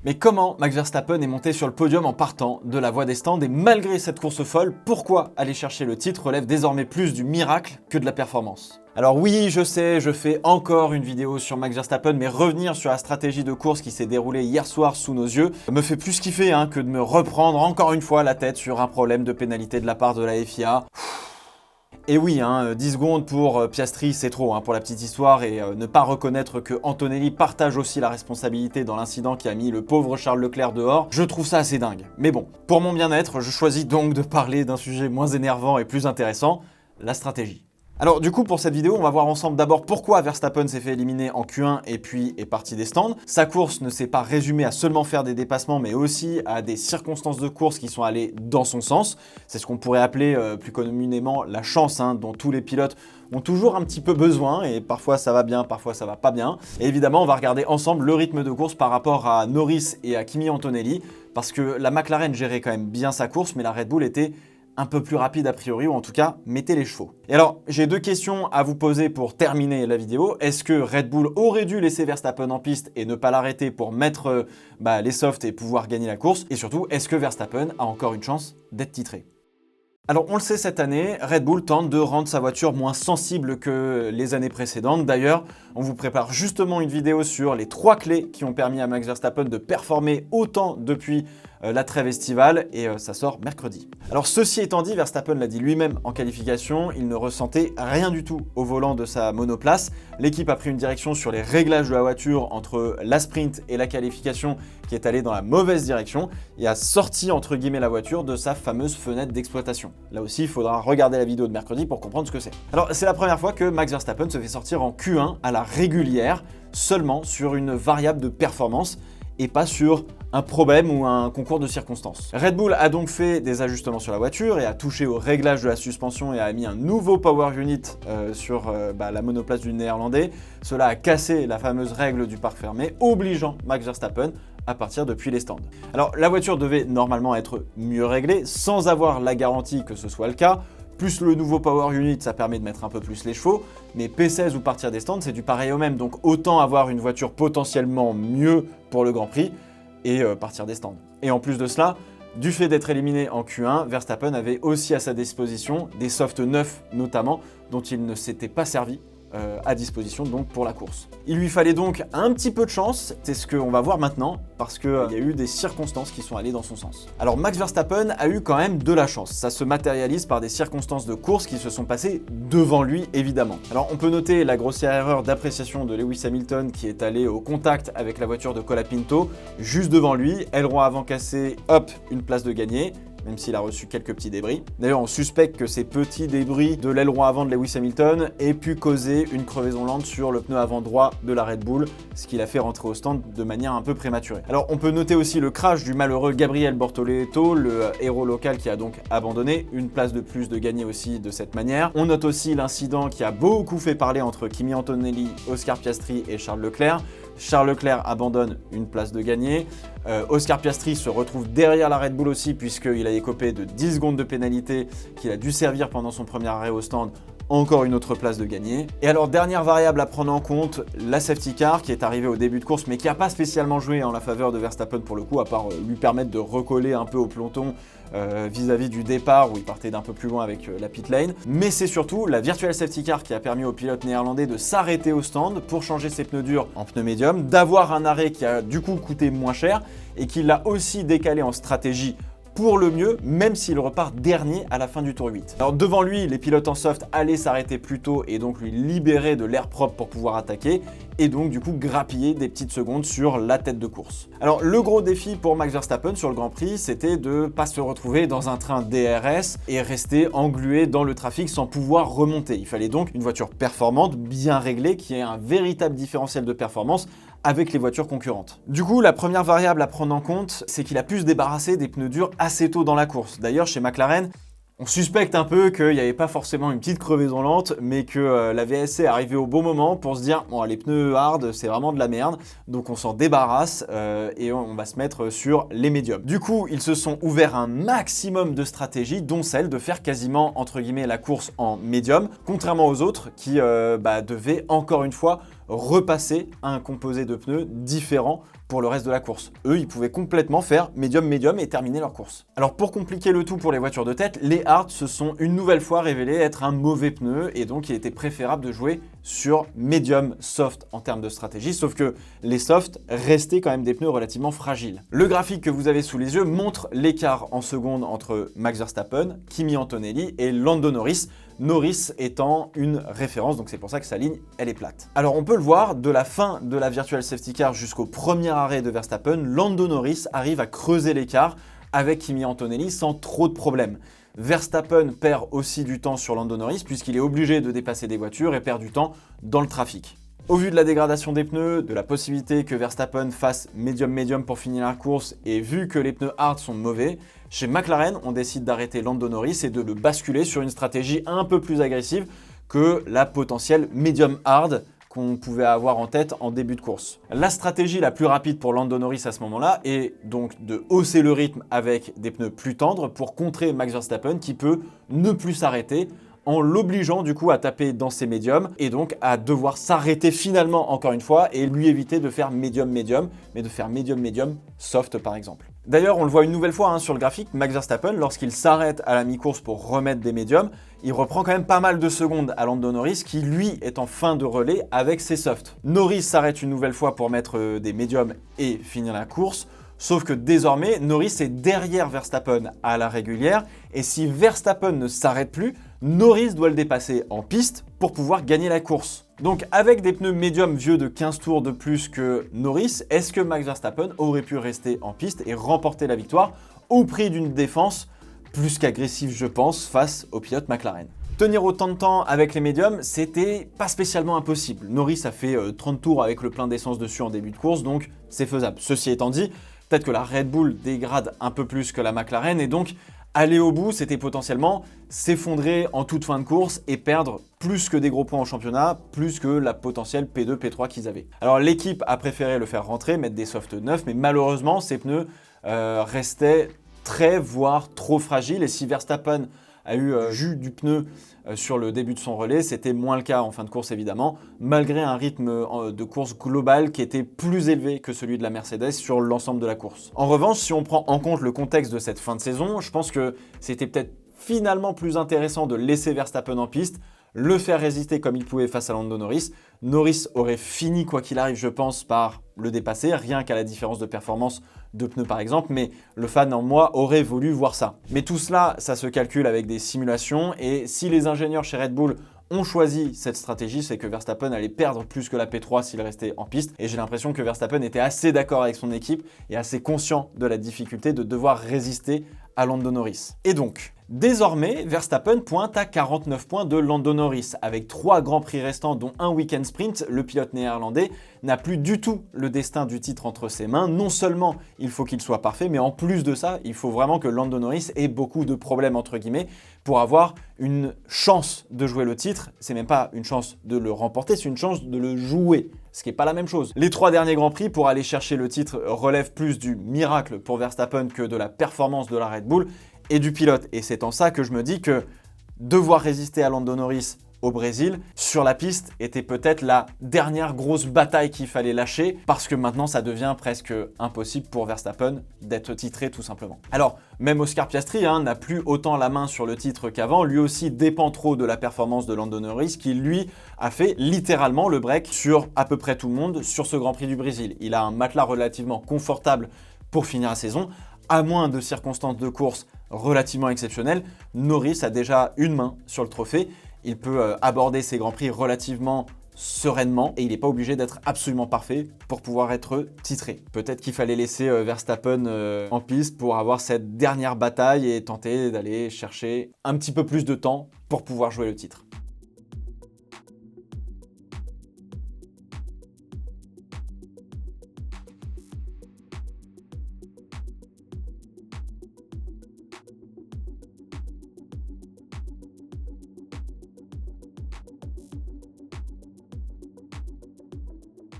Mais comment Max Verstappen est monté sur le podium en partant de la voie des stands et malgré cette course folle, pourquoi aller chercher le titre relève désormais plus du miracle que de la performance? Alors oui, je sais, je fais encore une vidéo sur Max Verstappen, mais revenir sur la stratégie de course qui s'est déroulée hier soir sous nos yeux me fait plus kiffer que de me reprendre encore une fois la tête sur un problème de pénalité de la part de la FIA. Et oui, 10 secondes pour Piastri, c'est trop pour la petite histoire, et ne pas reconnaître que Antonelli partage aussi la responsabilité dans l'incident qui a mis le pauvre Charles Leclerc dehors, je trouve ça assez dingue. Mais bon, pour mon bien-être, je choisis donc de parler d'un sujet moins énervant et plus intéressant, la stratégie. Alors du coup pour cette vidéo on va voir ensemble d'abord pourquoi Verstappen s'est fait éliminer en Q1 et puis est parti des stands. Sa course ne s'est pas résumée à seulement faire des dépassements mais aussi à des circonstances de course qui sont allées dans son sens. C'est ce qu'on pourrait appeler plus communément la chance dont tous les pilotes ont toujours un petit peu besoin et parfois ça va bien, parfois ça va pas bien. Et évidemment on va regarder ensemble le rythme de course par rapport à Norris et à Kimi Antonelli parce que la McLaren gérait quand même bien sa course mais la Red Bull était un peu plus rapide a priori, ou en tout cas, mettez les chevaux. Et alors, j'ai deux questions à vous poser pour terminer la vidéo. Est-ce que Red Bull aurait dû laisser Verstappen en piste et ne pas l'arrêter pour mettre les softs et pouvoir gagner la course? Et surtout, est-ce que Verstappen a encore une chance d'être titré? Alors on le sait cette année, Red Bull tente de rendre sa voiture moins sensible que les années précédentes. D'ailleurs, on vous prépare justement une vidéo sur les 3 clés qui ont permis à Max Verstappen de performer autant depuis la trêve estivale et ça sort mercredi. Alors ceci étant dit, Verstappen l'a dit lui-même en qualification, il ne ressentait rien du tout au volant de sa monoplace. L'équipe a pris une direction sur les réglages de la voiture entre la sprint et la qualification qui est allée dans la mauvaise direction et a sorti entre guillemets la voiture de sa fameuse fenêtre d'exploitation. Là aussi, il faudra regarder la vidéo de mercredi pour comprendre ce que c'est. Alors c'est la première fois que Max Verstappen se fait sortir en Q1 à la régulière, seulement sur une variable de performance et pas sur un problème ou un concours de circonstances. Red Bull a donc fait des ajustements sur la voiture et a touché au réglage de la suspension et a mis un nouveau power unit sur la monoplace du Néerlandais. Cela a cassé la fameuse règle du parc fermé, obligeant Max Verstappen à partir depuis les stands. Alors la voiture devait normalement être mieux réglée sans avoir la garantie que ce soit le cas. Plus le nouveau power unit, ça permet de mettre un peu plus les chevaux, mais P16 ou partir des stands, c'est du pareil au même. Donc autant avoir une voiture potentiellement mieux pour le Grand Prix et partir des stands. Et en plus de cela, du fait d'être éliminé en Q1, Verstappen avait aussi à sa disposition des softs neufs notamment, dont il ne s'était pas servi à disposition donc pour la course. Il lui fallait donc un petit peu de chance, c'est ce qu'on va voir maintenant, parce qu'il y a eu des circonstances qui sont allées dans son sens. Alors Max Verstappen a eu quand même de la chance, ça se matérialise par des circonstances de course qui se sont passées devant lui évidemment. Alors on peut noter la grossière erreur d'appréciation de Lewis Hamilton qui est allé au contact avec la voiture de Colapinto, juste devant lui, aileron avant cassé, hop, une place de gagné, même s'il a reçu quelques petits débris. D'ailleurs, on suspecte que ces petits débris de l'aileron avant de Lewis Hamilton aient pu causer une crevaison lente sur le pneu avant droit de la Red Bull, ce qui l'a fait rentrer au stand de manière un peu prématurée. Alors, on peut noter aussi le crash du malheureux Gabriel Bortoleto, le héros local qui a donc abandonné, une place de plus de gagné aussi de cette manière. On note aussi l'incident qui a beaucoup fait parler entre Kimi Antonelli, Oscar Piastri et Charles Leclerc. Charles Leclerc abandonne une place de gagné. Oscar Piastri se retrouve derrière la Red Bull aussi puisqu'il a écopé de 10 secondes de pénalité qu'il a dû servir pendant son premier arrêt au stand. Encore une autre place de gagné. Et alors dernière variable à prendre en compte, la safety car qui est arrivée au début de course mais qui n'a pas spécialement joué en la faveur de Verstappen pour le coup, à part lui permettre de recoller un peu au peloton vis-à-vis du départ où il partait d'un peu plus loin avec la pit lane. Mais c'est surtout la virtual safety car qui a permis au pilote néerlandais de s'arrêter au stand pour changer ses pneus durs en pneus médium, d'avoir un arrêt qui a du coup coûté moins cher et qui l'a aussi décalé en stratégie pour le mieux, même s'il repart dernier à la fin du tour 8. Alors devant lui, les pilotes en soft allaient s'arrêter plus tôt et donc lui libérer de l'air propre pour pouvoir attaquer et donc du coup grappiller des petites secondes sur la tête de course. Alors le gros défi pour Max Verstappen sur le Grand Prix, c'était de ne pas se retrouver dans un train DRS et rester englué dans le trafic sans pouvoir remonter. Il fallait donc une voiture performante, bien réglée, qui ait un véritable différentiel de performance avec les voitures concurrentes. Du coup, la première variable à prendre en compte, c'est qu'il a pu se débarrasser des pneus durs assez tôt dans la course. D'ailleurs, chez McLaren, on suspecte un peu qu'il n'y avait pas forcément une petite crevaison lente, mais que la VSC est arrivée au bon moment pour se dire « Bon, les pneus hard, c'est vraiment de la merde, donc on s'en débarrasse et on va se mettre sur les médiums. » Du coup, ils se sont ouverts un maximum de stratégies, dont celle de faire quasiment, entre guillemets, la course en médium, contrairement aux autres qui devaient encore une fois repasser à un composé de pneus différent pour le reste de la course. Eux, ils pouvaient complètement faire médium et terminer leur course. Alors pour compliquer le tout pour les voitures de tête, les hards se sont une nouvelle fois révélés être un mauvais pneu et donc il était préférable de jouer sur médium soft en termes de stratégie, sauf que les softs restaient quand même des pneus relativement fragiles. Le graphique que vous avez sous les yeux montre l'écart en secondes entre Max Verstappen, Kimi Antonelli et Lando Norris, Norris étant une référence, donc c'est pour ça que sa ligne, elle est plate. Alors on peut le voir, de la fin de la Virtual Safety Car jusqu'au premier arrêt de Verstappen, Lando Norris arrive à creuser l'écart avec Kimi Antonelli sans trop de problèmes. Verstappen perd aussi du temps sur Lando Norris puisqu'il est obligé de dépasser des voitures et perd du temps dans le trafic. Au vu de la dégradation des pneus, de la possibilité que Verstappen fasse médium pour finir la course et vu que les pneus hard sont mauvais, chez McLaren, on décide d'arrêter Lando Norris et de le basculer sur une stratégie un peu plus agressive que la potentielle médium hard qu'on pouvait avoir en tête en début de course. La stratégie la plus rapide pour Lando Norris à ce moment-là est donc de hausser le rythme avec des pneus plus tendres pour contrer Max Verstappen qui peut ne plus s'arrêter en l'obligeant du coup à taper dans ses médiums et donc à devoir s'arrêter finalement encore une fois et lui éviter de faire médium, mais de faire médium soft par exemple. D'ailleurs, on le voit une nouvelle fois sur le graphique, Max Verstappen, lorsqu'il s'arrête à la mi-course pour remettre des médiums, il reprend quand même pas mal de secondes à Lando Norris qui lui est en fin de relais avec ses softs. Norris s'arrête une nouvelle fois pour mettre des médiums et finir la course. Sauf que désormais, Norris est derrière Verstappen à la régulière et si Verstappen ne s'arrête plus, Norris doit le dépasser en piste pour pouvoir gagner la course. Donc avec des pneus médiums vieux de 15 tours de plus que Norris, est-ce que Max Verstappen aurait pu rester en piste et remporter la victoire au prix d'une défense plus qu'agressive je pense face au pilote McLaren? Tenir autant de temps avec les médiums, c'était pas spécialement impossible. Norris a fait 30 tours avec le plein d'essence dessus en début de course, donc c'est faisable. Ceci étant dit, peut-être que la Red Bull dégrade un peu plus que la McLaren et donc aller au bout, c'était potentiellement s'effondrer en toute fin de course et perdre plus que des gros points en championnat, plus que la potentielle P2, P3 qu'ils avaient. Alors l'équipe a préféré le faire rentrer, mettre des softs neufs, mais malheureusement ces pneus restaient très voire trop fragiles et si Verstappen a eu jus du pneu sur le début de son relais, c'était moins le cas en fin de course évidemment, malgré un rythme de course global qui était plus élevé que celui de la Mercedes sur l'ensemble de la course. En revanche, si on prend en compte le contexte de cette fin de saison, je pense que c'était peut-être finalement plus intéressant de laisser Verstappen en piste, le faire résister comme il pouvait face à Lando Norris. Norris aurait fini quoi qu'il arrive, je pense, par le dépasser, rien qu'à la différence de performance de pneus par exemple, mais le fan en moi aurait voulu voir ça. Mais tout cela, ça se calcule avec des simulations et si les ingénieurs chez Red Bull ont choisi cette stratégie, c'est que Verstappen allait perdre plus que la P3 s'il restait en piste. Et j'ai l'impression que Verstappen était assez d'accord avec son équipe et assez conscient de la difficulté de devoir résister à Lando Norris. Et donc, désormais, Verstappen pointe à 49 points de Lando Norris. Avec 3 grands prix restants, dont un week-end sprint, le pilote néerlandais n'a plus du tout le destin du titre entre ses mains. Non seulement il faut qu'il soit parfait, mais en plus de ça, il faut vraiment que Lando Norris ait beaucoup de problèmes, entre guillemets, pour avoir une chance de jouer le titre. C'est même pas une chance de le remporter, c'est une chance de le jouer. Ce qui n'est pas la même chose. Les 3 derniers Grands Prix pour aller chercher le titre relèvent plus du miracle pour Verstappen que de la performance de la Red Bull et du pilote. Et c'est en ça que je me dis que devoir résister à Lando Norris au Brésil, sur la piste, était peut-être la dernière grosse bataille qu'il fallait lâcher parce que maintenant ça devient presque impossible pour Verstappen d'être titré tout simplement. Alors, même Oscar Piastri n'a plus autant la main sur le titre qu'avant, lui aussi dépend trop de la performance de Lando Norris qui lui a fait littéralement le break sur à peu près tout le monde sur ce Grand Prix du Brésil. Il a un matelas relativement confortable pour finir la saison, à moins de circonstances de course relativement exceptionnelles. Norris a déjà une main sur le trophée. Il peut aborder ses Grands Prix relativement sereinement et il n'est pas obligé d'être absolument parfait pour pouvoir être titré. Peut-être qu'il fallait laisser Verstappen en piste pour avoir cette dernière bataille et tenter d'aller chercher un petit peu plus de temps pour pouvoir jouer le titre.